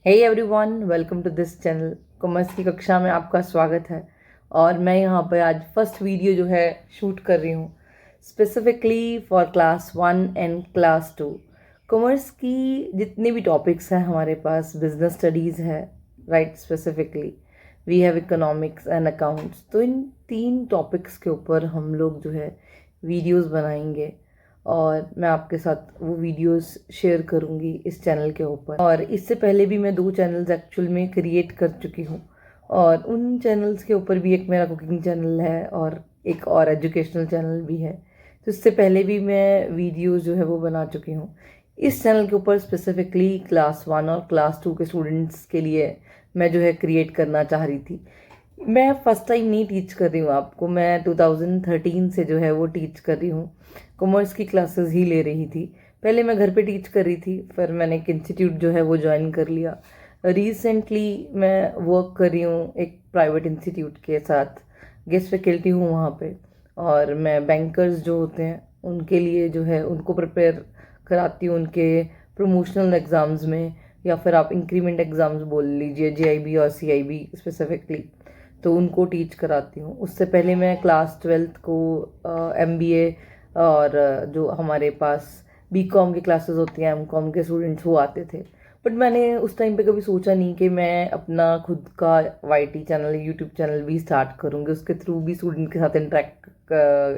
Hey everyone, welcome to this channel. Commerce की कक्षा में आपका स्वागत है। और मैं यहाँ पर आज फर्स्ट वीडियो जो है शूट कर रही हूँ specifically for class 1 and class 2। Commerce की जितने भी टॉपिक्स हैं हमारे पास, बिजनेस स्टडीज़ है, right, specifically we have economics and accounts. तो इन तीन टॉपिक्स के ऊपर हम लोग जो है वीडियोस बनाएंगे और मैं आपके साथ वो वीडियोस शेयर करूँगी इस चैनल के ऊपर। और इससे पहले भी मैं 2 चैनल्स एक्चुअल में क्रिएट कर चुकी हूँ और उन चैनल्स के ऊपर भी एक मेरा कुकिंग चैनल है और एक और एजुकेशनल चैनल भी है। तो इससे पहले भी मैं वीडियोस जो है वो बना चुकी हूँ। इस चैनल के ऊपर स्पेसिफिकली क्लास 1 और क्लास 2 के स्टूडेंट्स के लिए मैं जो है क्रिएट करना चाह रही थी। मैं फर्स्ट टाइम नहीं टीच कर रही हूँ आपको, मैं 2013 से जो है वो टीच कर रही हूँ। कॉमर्स की क्लासेस ही ले रही थी। पहले मैं घर पे टीच कर रही थी, फिर मैंने एक इंस्टीट्यूट जो है वो ज्वाइन कर लिया। रिसेंटली मैं वर्क कर रही हूँ एक प्राइवेट इंस्टीट्यूट के साथ, गेस्ट फैकल्टी हूँ वहाँ पे। और मैं बैंकर्स जो होते हैं उनके लिए जो है उनको प्रिपेयर कराती हूँ उनके प्रमोशनल एग्ज़ाम्स में, या फिर आप इंक्रीमेंट एग्ज़ाम्स बोल लीजिए, जेआईबी और सीआईबी स्पेसिफिकली, तो उनको टीच कराती हूँ। उससे पहले मैं क्लास 12th को एमबीए और जो हमारे पास बीकॉम की क्लासेस होती हैं, एमकॉम के स्टूडेंट्स वो आते थे। बट मैंने उस टाइम पे कभी सोचा नहीं कि मैं अपना खुद का वाईटी चैनल, यूट्यूब चैनल भी स्टार्ट करूँगी, उसके थ्रू भी स्टूडेंट के साथ इंटरेक्ट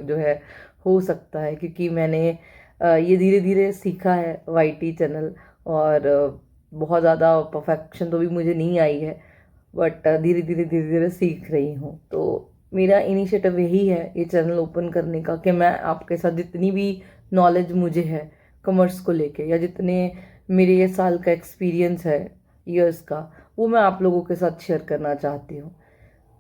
जो है हो सकता है। क्योंकि मैंने ये धीरे धीरे सीखा है वाईटी चैनल, और बहुत ज़्यादा परफेक्शन तो भी मुझे नहीं आई है, बट धीरे धीरे सीख रही हूँ। तो मेरा इनिशिएटिव यही है ये चैनल ओपन करने का, कि मैं आपके साथ जितनी भी नॉलेज मुझे है कॉमर्स को लेके, या जितने मेरे ये साल का एक्सपीरियंस है ईयर्स का, वो मैं आप लोगों के साथ शेयर करना चाहती हूँ।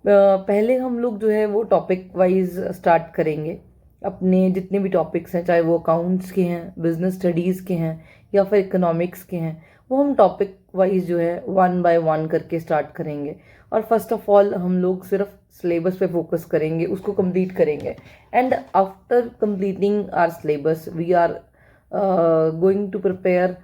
पहले हम लोग जो है वो टॉपिक वाइज स्टार्ट करेंगे। अपने जितने भी टॉपिक्स हैं, चाहे वो अकाउंट्स के हैं, बिजनेस स्टडीज़ के हैं, या फिर इकोनॉमिक्स के हैं, वो हम टॉपिक वाइज जो है 1 बाय 1 करके स्टार्ट करेंगे। और फर्स्ट ऑफ ऑल हम लोग सिर्फ सिलेबस पे फोकस करेंगे, उसको कंप्लीट करेंगे। And after completing our syllabus we are going to prepare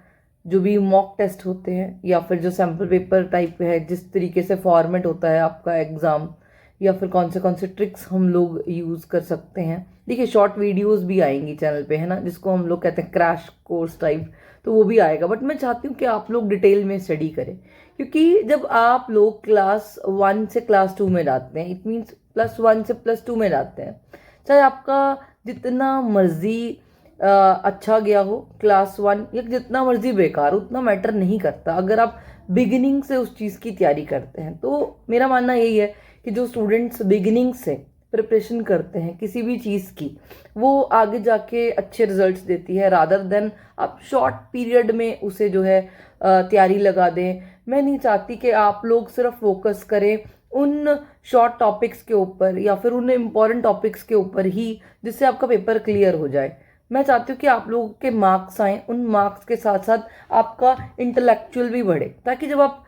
जो भी मॉक टेस्ट होते हैं, या फिर जो सैम्पल पेपर टाइप है, जिस तरीके से फॉर्मेट होता है आपका एग्ज़ाम, या फिर कौन से ट्रिक्स हम लोग यूज़ कर सकते हैं। देखिए, शॉर्ट वीडियोस भी आएंगी चैनल पे, है ना, जिसको हम लोग कहते हैं क्रैश कोर्स टाइप, तो वो भी आएगा। बट मैं चाहती हूँ कि आप लोग डिटेल में स्टडी करें, क्योंकि जब आप लोग क्लास 1 से क्लास 2 में जाते हैं, इट मीन्स +1 से +2 में जाते हैं, चाहे आपका जितना मर्जी अच्छा गया हो क्लास 1, या जितना मर्जी बेकार, उतना मैटर नहीं करता अगर आप बिगिनिंग से उस चीज़ की तैयारी करते हैं। तो मेरा मानना यही है कि जो स्टूडेंट्स बिगिनिंग से प्रिपरेशन करते हैं किसी भी चीज़ की, वो आगे जाके अच्छे रिजल्ट्स देती है, रादर देन आप शॉर्ट पीरियड में उसे जो है तैयारी लगा दें। मैं नहीं चाहती कि आप लोग सिर्फ फोकस करें उन शॉर्ट टॉपिक्स के ऊपर, या फिर उन इम्पॉर्टेंट टॉपिक्स के ऊपर ही, जिससे आपका पेपर क्लियर हो जाए। मैं चाहती हूँ कि आप लोगों के मार्क्स आएँ, उन मार्क्स के साथ साथ आपका इंटेलेक्चुअल भी बढ़े, ताकि जब आप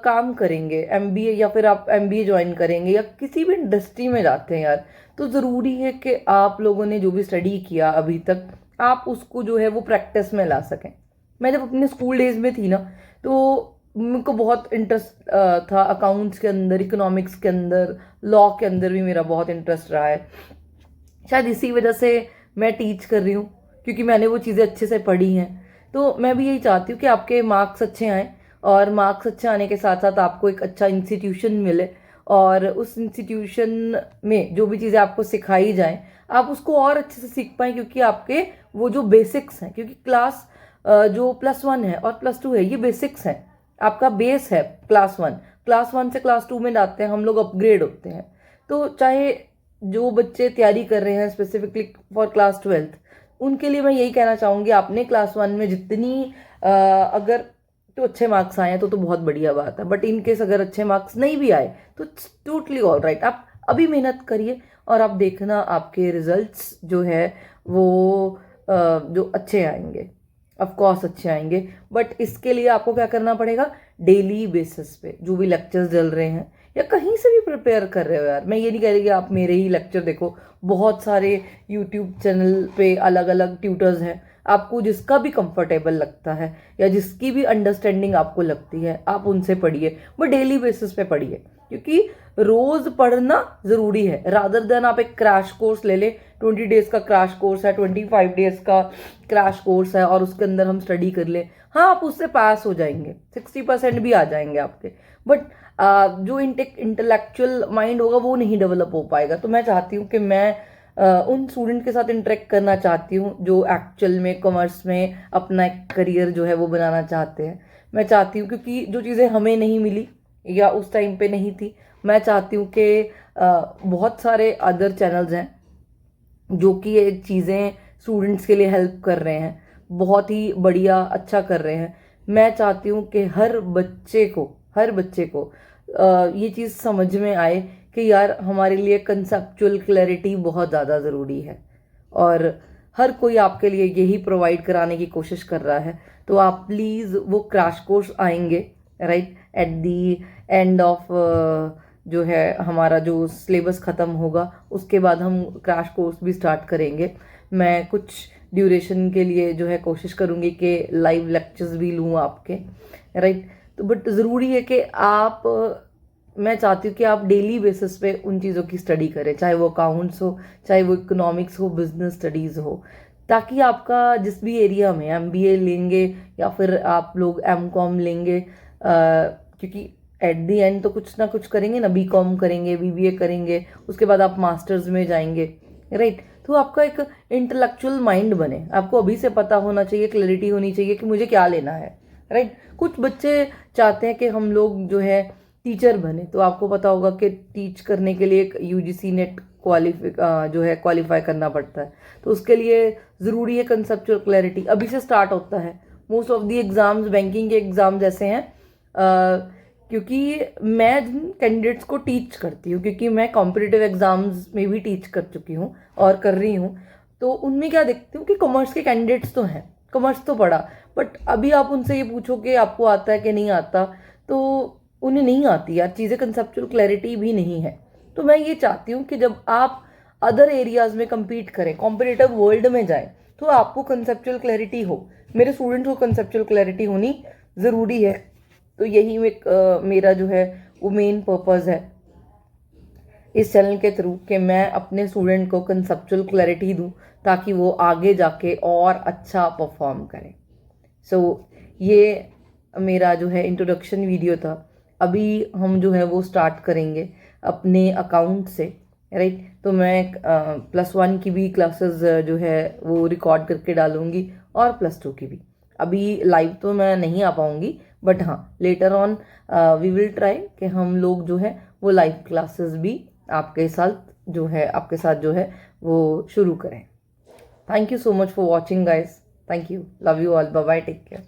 काम करेंगे एमबीए, या फिर आप एमबीए ज्वाइन करेंगे, या किसी भी इंडस्ट्री में जाते हैं यार, तो ज़रूरी है कि आप लोगों ने जो भी स्टडी किया अभी तक, आप उसको जो है वो प्रैक्टिस में ला सकें। मैं जब अपने स्कूल डेज में थी ना, तो मेरे को बहुत इंटरेस्ट था अकाउंट्स के अंदर, इकोनॉमिक्स के अंदर, लॉ के अंदर भी मेरा बहुत इंटरेस्ट रहा है। शायद इसी वजह से मैं टीच कर रही हूँ, क्योंकि मैंने वो चीज़ें अच्छे से पढ़ी हैं। तो मैं भी यही चाहती हूँ कि आपके मार्क्स अच्छे आएँ, और मार्क्स अच्छे आने के साथ साथ आपको एक अच्छा इंस्टीट्यूशन मिले, और उस इंस्टीट्यूशन में जो भी चीज़ें आपको सिखाई जाएं, आप उसको और अच्छे से सीख पाएँ, क्योंकि आपके वो जो बेसिक्स हैं, क्योंकि क्लास जो +1 है और +2 है, ये बेसिक्स हैं, आपका बेस है क्लास 1 से क्लास 2 में जाते हैं हम लोग, अपग्रेड होते हैं। तो चाहे जो बच्चे तैयारी कर रहे हैं स्पेसिफिकली फॉर क्लास 12th, उनके लिए मैं यही कहना चाहूँगी, आपने क्लास 1 में जितनी अगर तो अच्छे मार्क्स आए हैं तो बहुत बढ़िया बात है। बट इन केस अगर अच्छे मार्क्स नहीं भी आए तो टोटली ऑल राइट, आप अभी मेहनत करिए और आप देखना आपके रिजल्ट्स जो है वो जो अच्छे आएंगे, ऑफ कोर्स अच्छे आएंगे। बट इसके लिए आपको क्या करना पड़ेगा, डेली बेसिस पे जो भी लेक्चर्स चल रहे हैं, या कहीं से भी प्रिपेयर कर रहे हो यार, मैं ये नहीं कह रही कि आप मेरे ही लेक्चर देखो, बहुत सारे यूट्यूब चैनल पे अलग अलग ट्यूटर्स हैं, आपको जिसका भी कंफर्टेबल लगता है या जिसकी भी अंडरस्टैंडिंग आपको लगती है आप उनसे पढ़िए, बट डेली बेसिस पे पढ़िए, क्योंकि रोज पढ़ना जरूरी है। रादर देन आप एक क्रैश कोर्स ले लें, 20 डेज का क्रैश कोर्स है, 25 डेज का क्रैश कोर्स है और उसके अंदर हम स्टडी कर लें, हाँ आप उससे पास हो जाएंगे, 60% भी आ जाएंगे आपके, बट जो इंटेलेक्चुअल माइंड होगा वो नहीं डेवलप हो पाएगा। तो मैं चाहती हूँ कि मैं उन स्टूडेंट के साथ इंटरेक्ट करना चाहती हूँ जो एक्चुअल में कॉमर्स में अपना एक करियर जो है वो बनाना चाहते हैं। मैं चाहती हूँ, क्योंकि जो चीज़ें हमें नहीं मिली या उस टाइम पे नहीं थी, मैं चाहती हूँ कि बहुत सारे अदर चैनल्स हैं जो कि ये चीज़ें स्टूडेंट्स के लिए हेल्प कर रहे हैं, बहुत ही बढ़िया अच्छा कर रहे हैं। मैं चाहती हूँ कि हर बच्चे को ये चीज़ समझ में आए कि यार हमारे लिए कंसेप्चुअल क्लैरिटी बहुत ज़्यादा ज़रूरी है, और हर कोई आपके लिए यही प्रोवाइड कराने की कोशिश कर रहा है। तो आप प्लीज़ वो क्रैश कोर्स आएंगे right at the end of जो है हमारा जो सिलेबस ख़त्म होगा उसके बाद हम क्रैश कोर्स भी स्टार्ट करेंगे। मैं कुछ ड्यूरेशन के लिए जो है कोशिश करूँगी कि लाइव लेक्चर्स भी लूँ आपके, राइट। तो बट ज़रूरी है कि आप मैं चाहती हूँ कि आप डेली बेसिस पे उन चीज़ों की स्टडी करें, चाहे वो अकाउंट्स हो, चाहे वो इकोनॉमिक्स हो, बिजनेस स्टडीज़ हो, ताकि आपका जिस भी एरिया में MBA लेंगे या फिर आप लोग MCOM लेंगे, क्योंकि एट दी एंड तो कुछ ना कुछ करेंगे ना, BCom करेंगे, BBA करेंगे, उसके बाद आप मास्टर्स में जाएंगे, राइट। तो आपका एक इंटेलेक्चुअल माइंड बने, आपको अभी से पता होना चाहिए, क्लैरिटी होनी चाहिए कि मुझे क्या लेना है, राइट। कुछ बच्चे चाहते हैं कि हम लोग जो है टीचर बने, तो आपको पता होगा कि टीच करने के लिए एक UGC नेट क्वालिफाई करना पड़ता है। तो उसके लिए ज़रूरी है कंसेप्चुअल क्लैरिटी, अभी से स्टार्ट होता है। Most of the exams banking के एग्ज़ाम्स ऐसे हैं, क्योंकि मैं जिन कैंडिडेट्स को टीच करती हूँ, क्योंकि मैं कॉम्पिटिटिव एग्ज़ाम्स में भी टीच कर चुकी हूँ और कर रही हूँ, तो उनमें क्या देखती हूँ कि कॉमर्स के कैंडिडेट्स तो हैं, कॉमर्स तो पढ़ा, बट अभी आप उनसे ये पूछो कि आपको आता है कि नहीं आता, तो उन्हें नहीं आती यार चीज़ें, कंसेप्चुअल क्लैरिटी भी नहीं है। तो मैं ये चाहती हूँ कि जब आप अदर एरियाज में compete करें, कॉम्पिटिटिव वर्ल्ड में जाएं, तो आपको कंसेप्चुअल क्लैरिटी हो, मेरे स्टूडेंट्स को कंसेप्चुअल क्लैरिटी होनी ज़रूरी है। तो यही मेरा जो है वो मेन पर्पज़ है इस चैनल के थ्रू, कि मैं अपने स्टूडेंट को कंसेप्चुअल क्लैरिटी दूं ताकि वो आगे जाके और अच्छा परफॉर्म करें। सो ये मेरा जो है इंट्रोडक्शन वीडियो था। अभी हम जो है वो स्टार्ट करेंगे अपने अकाउंट से, राइट। तो मैं +1 की भी क्लासेस जो है वो रिकॉर्ड करके डालूंगी और +2 की भी। अभी लाइव तो मैं नहीं आ पाऊंगी, बट हाँ later on we will try कि हम लोग जो है वो लाइव क्लासेस भी आपके साथ जो है वो शुरू करें। Thank you so much for watching guys, thank you, love you all, bye bye, take care.